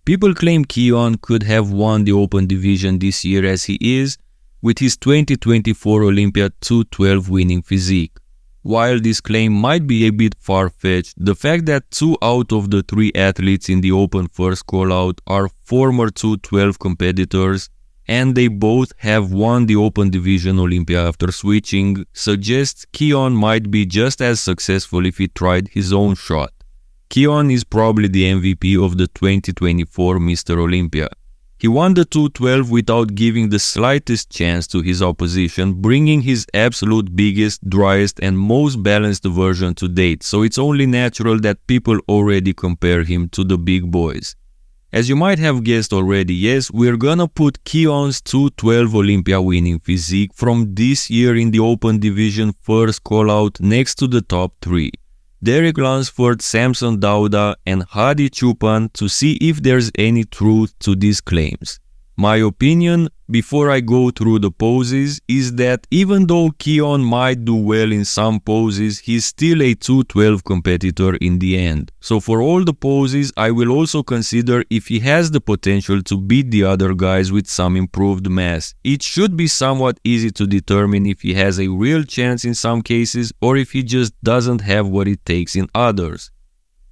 People claim Keon could have won the open division this year as he is, with his 2024 Olympia 212 winning physique. While this claim might be a bit far-fetched, the fact that 2 out of the 3 athletes in the open first call-out are former 212 competitors, and they both have won the open division Olympia after switching, suggests Keon might be just as successful if he tried his own shot. Keon is probably the MVP of the 2024 Mr. Olympia. He won the 212 without giving the slightest chance to his opposition, bringing his absolute biggest, driest and most balanced version to date, so it's only natural that people already compare him to the big boys. As you might have guessed already, yes, we're gonna put Keon's 212 Olympia winning physique from this year in the open division first call out next to the top 3. Derek Lunsford, Samson, Dauda and Hadi Choopan to see if there's any truth to these claims. My opinion, before I go through the poses, is that even though Keon might do well in some poses, he's still a 212 competitor in the end. So for all the poses, I will also consider if he has the potential to beat the other guys with some improved mass. It should be somewhat easy to determine if he has a real chance in some cases or if he just doesn't have what it takes in others.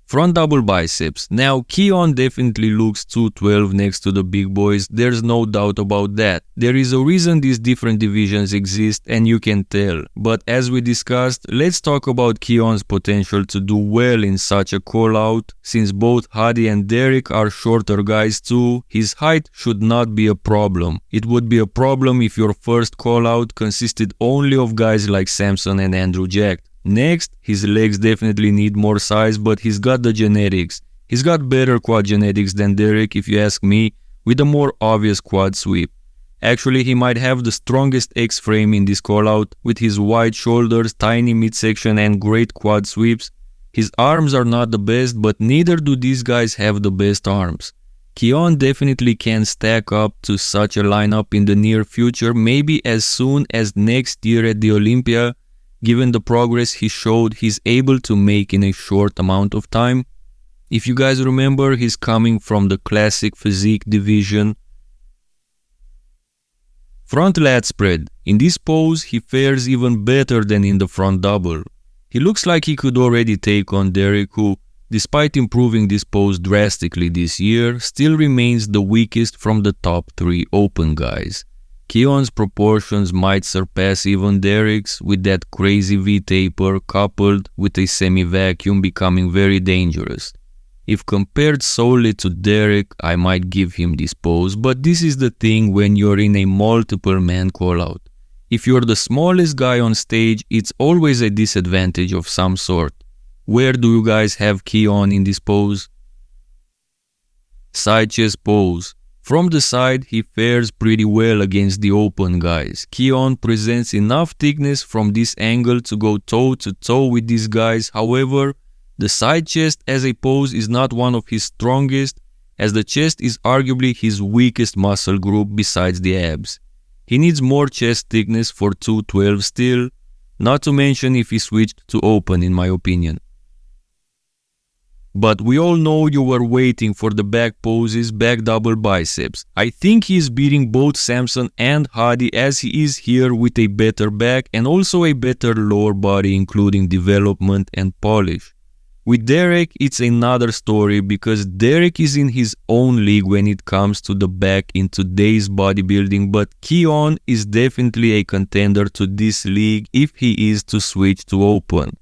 Front double biceps. Now Keon definitely looks 212 next to the big boys, there's no doubt about that. There is a reason these different divisions exist and you can tell. But as we discussed, let's talk about Keon's potential to do well in such a call out. Since both Hadi and Derek are shorter guys too, his height should not be a problem. It would be a problem if your first call out consisted only of guys like Samson and Andrew Jack. Next, his legs definitely need more size, but he's got the genetics. He's got better quad genetics than Derek if you ask me, with a more obvious quad sweep. Actually, he might have the strongest X-frame in this call-out, with his wide shoulders, tiny midsection and great quad sweeps. His arms are not the best, but neither do these guys have the best arms. Keon definitely can stack up to such a lineup in the near future, maybe as soon as next year at the Olympia. Given the progress he showed he's able to make in a short amount of time. If you guys remember, he's coming from the classic physique division. Front lat spread. In this pose, he fares even better than in the front double. He looks like he could already take on Derek, who, despite improving this pose drastically this year, still remains the weakest from the top 3 open guys. Keon's proportions might surpass even Derek's, with that crazy V-taper coupled with a semi-vacuum becoming very dangerous. If compared solely to Derek, I might give him this pose, but this is the thing when you're in a multiple man call-out. If you're the smallest guy on stage, it's always a disadvantage of some sort. Where do you guys have Keon in this pose? Side chest pose. From the side, he fares pretty well against the open guys. Keon presents enough thickness from this angle to go toe to toe with these guys. However, the side chest as a pose is not one of his strongest, as the chest is arguably his weakest muscle group besides the abs. He needs more chest thickness for 212 still, not to mention if he switched to open in my opinion. But we all know you were waiting for the back poses, back double biceps. I think he is beating both Samson and Hadi as he is here with a better back and also a better lower body including development and polish. With Derek, it's another story because Derek is in his own league when it comes to the back in today's bodybuilding, but Keon is definitely a contender to this league if he is to switch to open.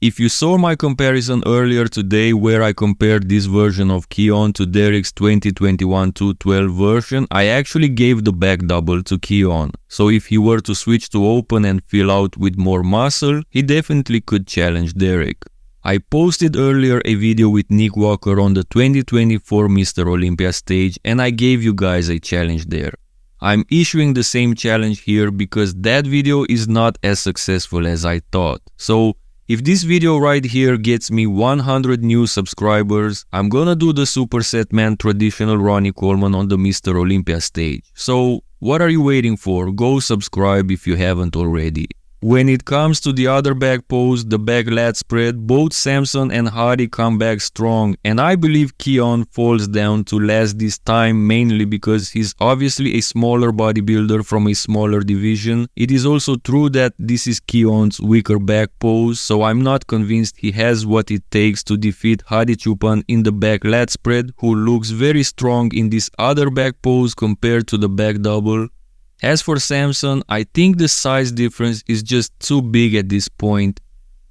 If you saw my comparison earlier today where I compared this version of Keon to Derek's 2021 212 version, I actually gave the back double to Keon. So if he were to switch to open and fill out with more muscle, he definitely could challenge Derek. I posted earlier a video with Nick Walker on the 2024 Mr. Olympia stage and I gave you guys a challenge there. I'm issuing the same challenge here because that video is not as successful as I thought. So if this video right here gets me 100 new subscribers, I'm gonna do the Supersetman traditional Ronnie Coleman on the Mr. Olympia stage. So what are you waiting for? Go subscribe if you haven't already. When it comes to the other back pose, the back lat spread, both Samson and Hadi come back strong, and I believe Keon falls down to last this time mainly because he's obviously a smaller bodybuilder from a smaller division. It is also true that this is Keon's weaker back pose, so I'm not convinced he has what it takes to defeat Hadi Choopan in the back lat spread, who looks very strong in this other back pose compared to the back double. As for Samson, I think the size difference is just too big at this point.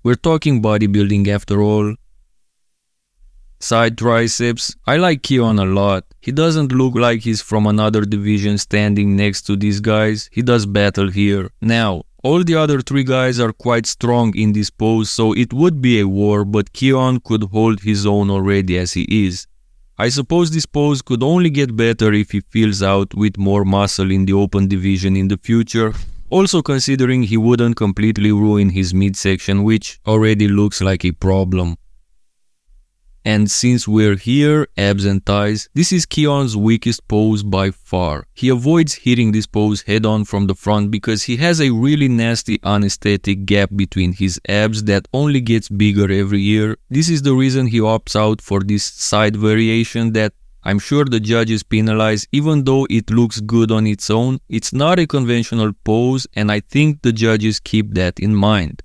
We're talking bodybuilding after all. Side triceps. I like Keon a lot. He doesn't look like he's from another division standing next to these guys. He does battle here. Now, all the other three guys are quite strong in this pose, so it would be a war, but Keon could hold his own already as he is. I suppose this pose could only get better if he fills out with more muscle in the open division in the future, also considering he wouldn't completely ruin his midsection, which already looks like a problem. And since we're here, abs and thighs, this is Keon's weakest pose by far. He avoids hitting this pose head on from the front because he has a really nasty unesthetic gap between his abs that only gets bigger every year. This is the reason he opts out for this side variation that I'm sure the judges penalize, even though it looks good on its own. It's not a conventional pose, and I think the judges keep that in mind.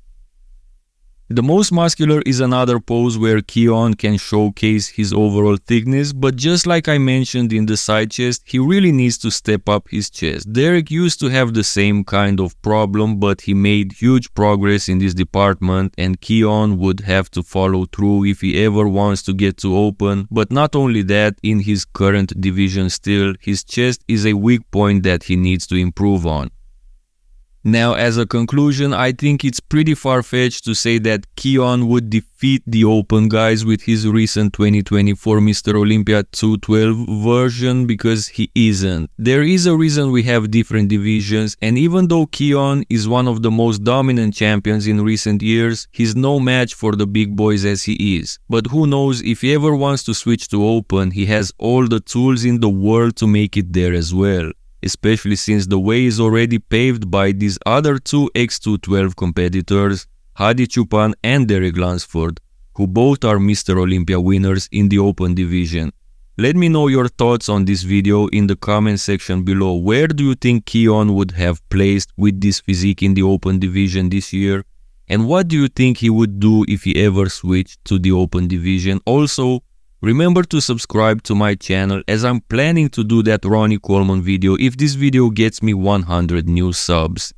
The most muscular is another pose where Keon can showcase his overall thickness, but just like I mentioned in the side chest, he really needs to step up his chest. Derek used to have the same kind of problem, but he made huge progress in this department, and Keon would have to follow through if he ever wants to get to open. But not only that, in his current division still, his chest is a weak point that he needs to improve on. Now, as a conclusion, I think it's pretty far-fetched to say that Keon would defeat the open guys with his recent 2024 Mr. Olympia 212 version, because he isn't. There is a reason we have different divisions, and even though Keon is one of the most dominant champions in recent years, he's no match for the big boys as he is. But who knows, if he ever wants to switch to open, he has all the tools in the world to make it there as well. Especially since the way is already paved by these other two X212 competitors, Hadi Choopan and Derek Lunsford, who both are Mr. Olympia winners in the open division. Let me know your thoughts on this video in the comment section below. Where do you think Keon would have placed with this physique in the open division this year? And what do you think he would do if he ever switched to the open division? Also, remember to subscribe to my channel, as I'm planning to do that Ronnie Coleman video if this video gets me 100 new subs.